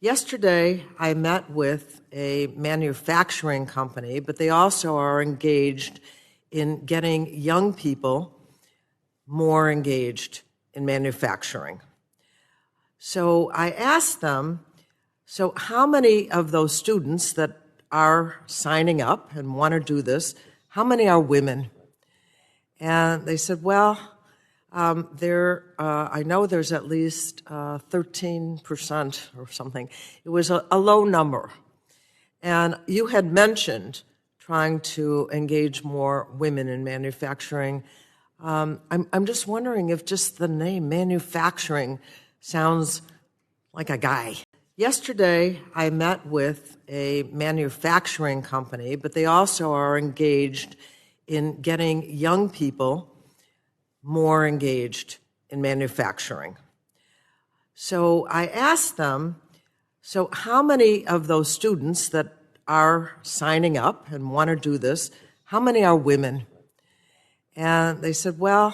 Yesterday, I met with a manufacturing company, but they also are engaged in getting young people more engaged in manufacturing. So I asked them, so how many of those students that are signing up and want to do this, how many are women? And they said, well, I know there's at least 13% or something. It was a low number. And you had mentioned trying to engage more women in manufacturing. I'm just wondering if just the name manufacturing sounds like a guy. Yesterday, I met with a manufacturing company, but they also are engaged in getting young people more engaged in manufacturing. So I asked them, so how many of those students that are signing up and want to do this, how many are women? And they said, well,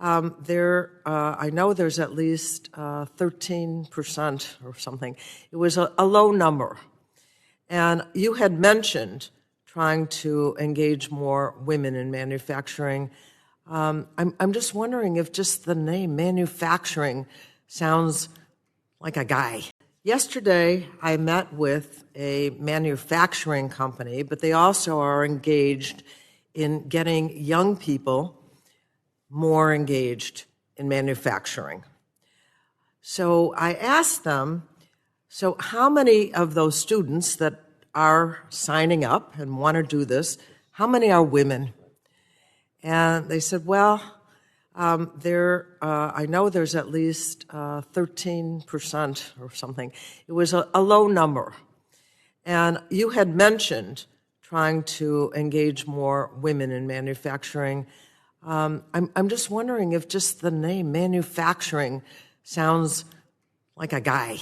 I know there's at least 13% or something. It was a low number. And you had mentioned trying to engage more women in manufacturing. I'm just wondering if just the name manufacturing sounds like a guy. Yesterday, I met with a manufacturing company, but they also are engaged in getting young people more engaged in manufacturing. So I asked them, so how many of those students that are signing up and want to do this, how many are women? And they said, well, I know there's at least 13% or something. It was a low number. And you had mentioned trying to engage more women in manufacturing. I'm just wondering if just the name manufacturing sounds like a guy.